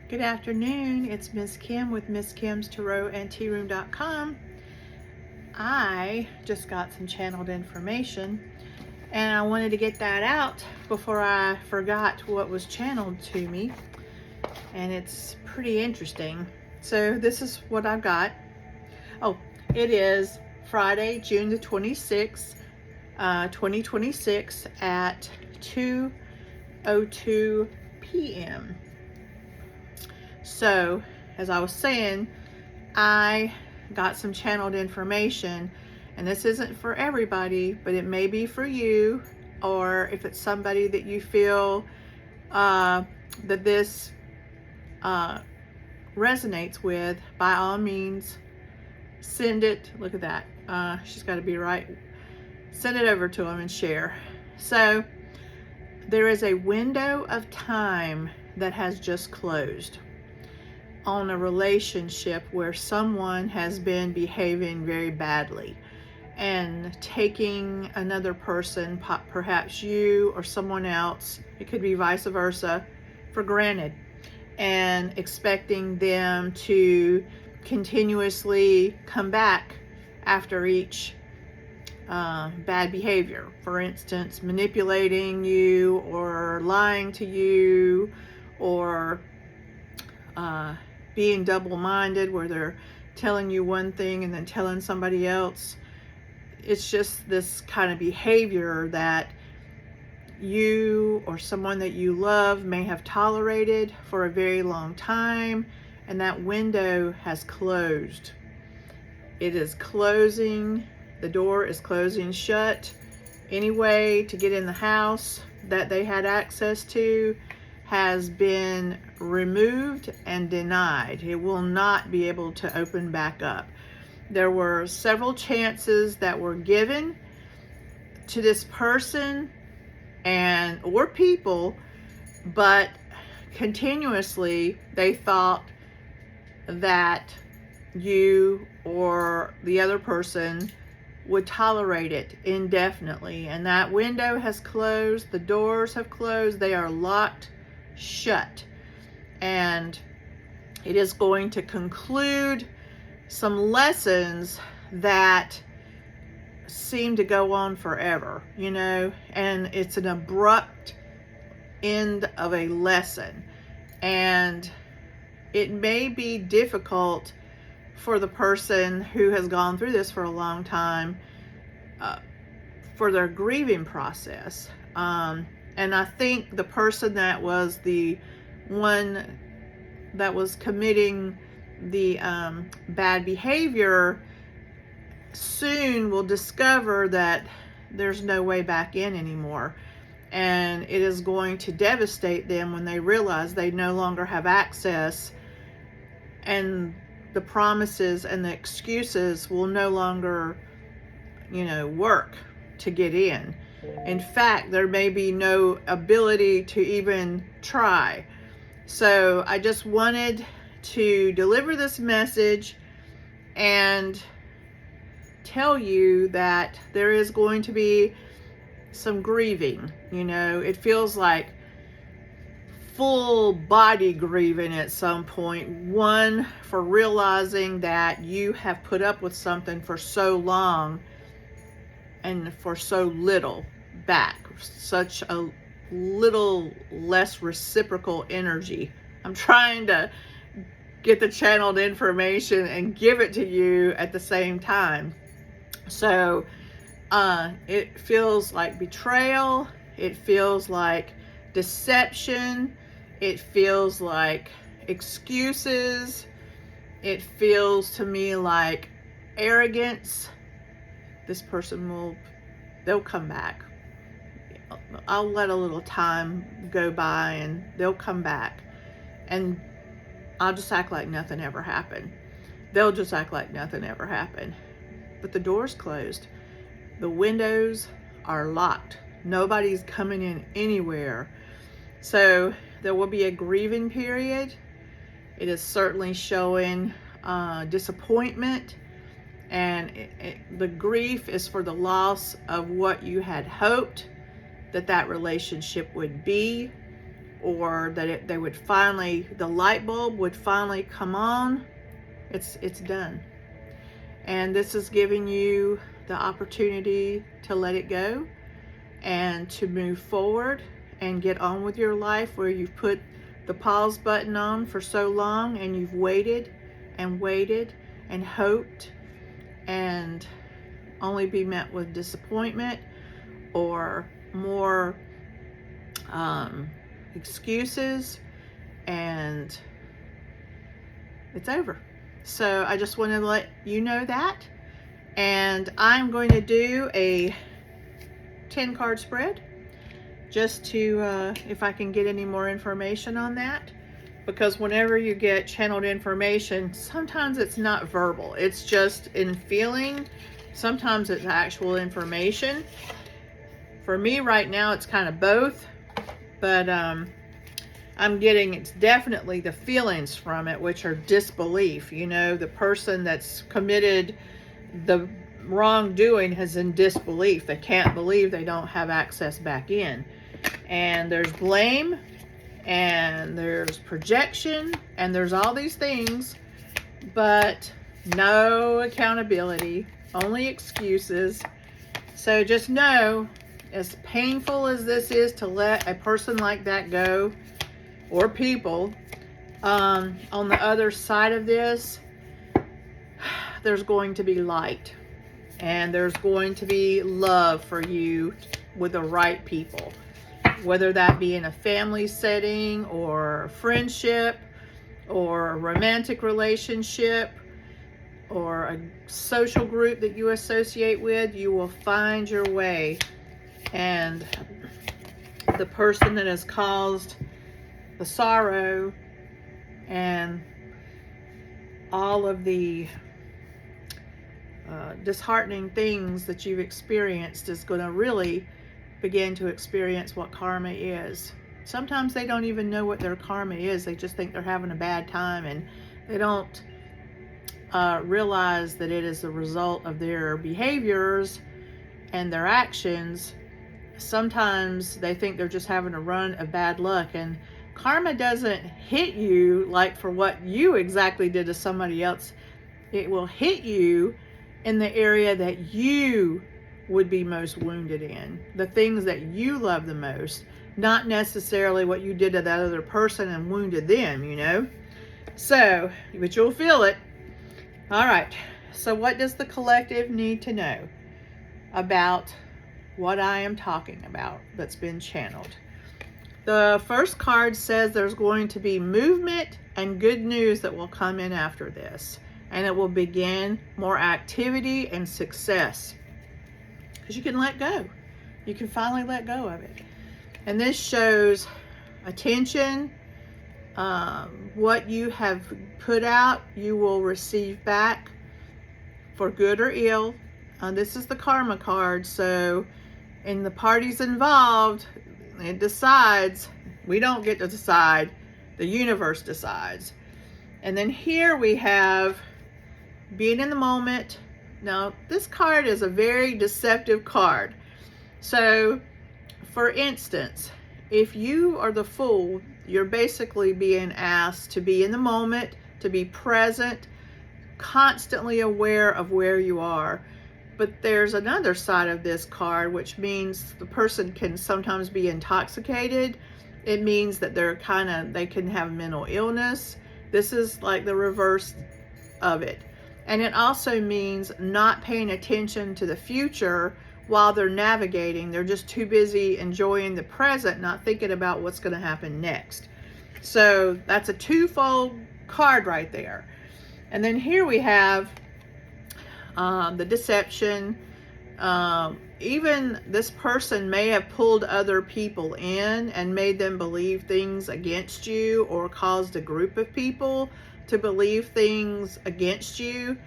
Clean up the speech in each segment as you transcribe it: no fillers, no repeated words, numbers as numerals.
Good afternoon. It's Miss Kim with Miss Kim's Tarot and Tearoom.com. I just got some channeled information and I wanted to get that out before I forgot what was channeled to me. And it's pretty interesting. So this is what I've got. Oh, it is Friday, June the 26th, 2026 at 2:02 p.m. So, as I was saying, I got some channeled information, and this isn't for everybody, but it may be for you, or if it's somebody that you feel that this resonates with, by all means, send it. Look at that. She's got to be right. Send it over to them and share. So, there is a window of time that has just closed on a relationship where someone has been behaving very badly and taking another person, perhaps you or someone else, it could be vice versa, for granted, and expecting them to continuously come back after each bad behavior. For instance, manipulating you or lying to you, or being double-minded, where they're telling you one thing and then telling somebody else. It's just this kind of behavior that you or someone that you love may have tolerated for a very long time, and that window has closed. It is closing. The door is closing shut. Any way to get in the house that they had access to has been removed and denied. It will not be able to open back up. There were several chances that were given to this person or people, but continuously they thought that you or the other person would tolerate it indefinitely, and that window has closed. The doors have closed. They are locked shut, and it is going to conclude some lessons that seem to go on forever, and it's an abrupt end of a lesson, and it may be difficult for the person who has gone through this for a long time, for their grieving process. And I think the person that was the one that was committing the bad behavior soon will discover that there's no way back in anymore. And it is going to devastate them when they realize they no longer have access, and the promises and the excuses will no longer, work to get in. In fact, there may be no ability to even try. So I just wanted to deliver this message and tell you that there is going to be some grieving. It feels like full body grieving at some point. One, for realizing that you have put up with something for so long and for so little back, such a little less reciprocal energy. I'm trying to get the channeled information and give it to you at the same time. So it feels like betrayal. It feels like deception. It feels like excuses. It feels to me like arrogance. This person they'll come back. I'll let a little time go by and they'll come back, and I'll just act like nothing ever happened. They'll just act like nothing ever happened. But the door's closed. The windows are locked. Nobody's coming in anywhere. So there will be a grieving period. It is certainly showing disappointment, and the grief is for the loss of what you had hoped that relationship would be, or that they would finally, the light bulb would finally come on. It's done. And this is giving you the opportunity to let it go and to move forward and get on with your life, where you've put the pause button on for so long and you've waited and waited and hoped, and only be met with disappointment or more excuses, and it's over. So I just want to let you know that. And I'm going to do a 10 card spread just to, if I can get any more information on that. Because whenever you get channeled information, sometimes it's not verbal. It's just in feeling. Sometimes it's actual information. For me right now, it's kind of both. But I'm getting, it's definitely the feelings from it, which are disbelief. You know, the person that's committed the wrongdoing is in disbelief. They can't believe they don't have access back in. And there's blame, and there's projection, and there's all these things, but no accountability, only excuses. So just know, as painful as this is to let a person like that go, or people, on the other side of this, there's going to be light, and there's going to be love for you with the right people, whether that be in a family setting or friendship or a romantic relationship or a social group that you associate with. You will find your way, and the person that has caused the sorrow and all of the disheartening things that you've experienced is going to really begin to experience what karma is. Sometimes they don't even know what their karma is. They just think they're having a bad time, and they don't realize that it is the result of their behaviors and their actions. Sometimes they think they're just having a run of bad luck, and karma doesn't hit you like for what you exactly did to somebody else. It will hit you in the area that you would be most wounded in, the things that you love the most, not necessarily what you did to that other person and wounded them, you know. So, but you'll feel it. All right, so what does the collective need to know about what I am talking about that's been channeled? The first card says there's going to be movement and good news that will come in after this, and it will begin more activity and success, because you can let go. You can finally let go of it. And this shows attention. What you have put out, you will receive back for good or ill. This is the karma card. So in the parties involved, it decides. We don't get to decide. The universe decides. And then here we have being in the moment. Now, this card is a very deceptive card. So, for instance, if you are the fool, you're basically being asked to be in the moment, to be present, constantly aware of where you are. But there's another side of this card, which means the person can sometimes be intoxicated. It means that they can have mental illness. This is like the reverse of it. And it also means not paying attention to the future while they're navigating. They're just too busy enjoying the present, not thinking about what's going to happen next. So that's a twofold card right there. And then here we have the deception. Even this person may have pulled other people in and made them believe things against you, or caused a group of people to believe things against you.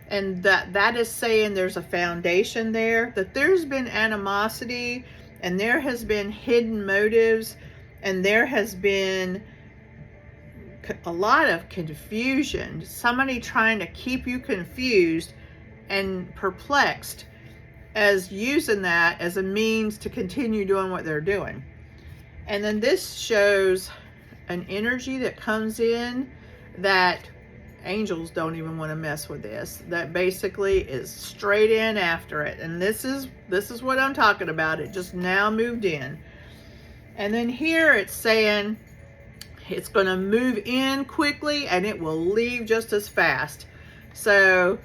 And that is saying there's a foundation there, that there's been animosity, and there has been hidden motives, and there has been a lot of confusion. Somebody trying to keep you confused and perplexed, as using that as a means to continue doing what they're doing. And then this shows an energy that comes in that angels don't even want to mess with this. That basically is straight in after it. And this is what I'm talking about. It just now moved in. And then here it's saying it's going to move in quickly and it will leave just as fast. So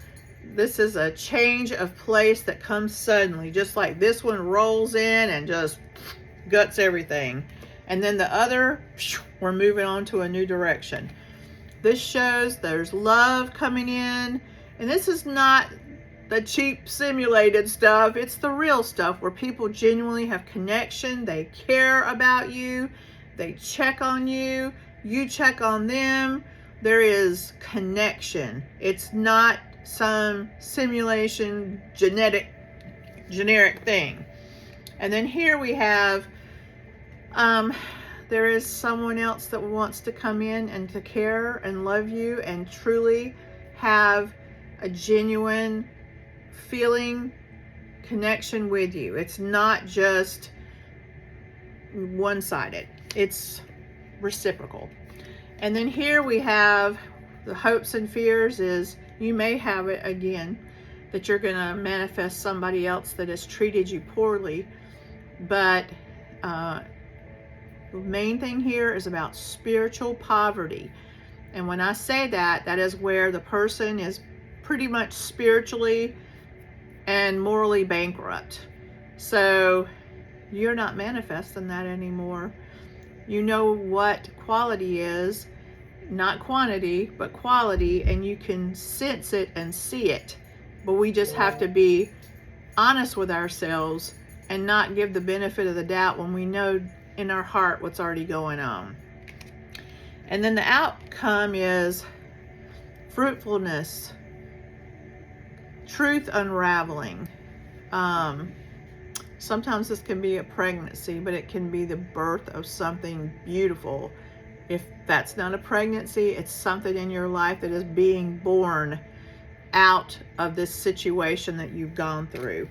this is a change of place that comes suddenly, just like this one rolls in and just guts everything. And then the other, we're moving on to a new direction. This shows there's love coming in, and this is not the cheap simulated stuff. It's the real stuff where people genuinely have connection. They care about you. They check on you. You check on them. There is connection. It's not some simulation generic thing. And then here we have there is someone else that wants to come in and to care and love you and truly have a genuine feeling connection with you. It's not just one-sided. It's reciprocal. And then here we have the hopes and fears is you may have it again that you're going to manifest somebody else that has treated you poorly, but the main thing here is about spiritual poverty. And when I say that, that is where the person is pretty much spiritually and morally bankrupt. So you're not manifesting that anymore. You know what quality is, not quantity, but quality, and you can sense it and see it. But we just have to be honest with ourselves and not give the benefit of the doubt when we know in our heart what's already going on. And then the outcome is fruitfulness, truth unraveling. Sometimes this can be a pregnancy, but it can be the birth of something beautiful. If that's not a pregnancy, it's something in your life that is being born out of this situation that you've gone through.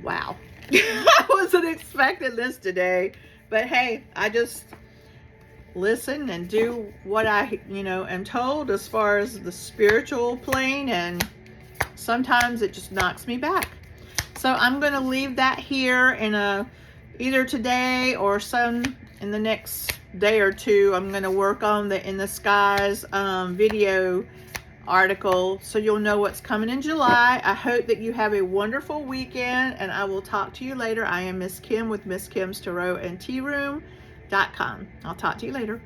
Wow. I wasn't expecting this today, but hey, I just listen and do what I, am told as far as the spiritual plane, and sometimes it just knocks me back. So I'm going to leave that here in either today or some in the next day or two. I'm going to work on the In the Skies video article so you'll know what's coming in July. I hope that you have a wonderful weekend, and I will talk to you later. I am Miss Kim with Miss Kim's Tarot and Tearoom.com. I'll talk to you later.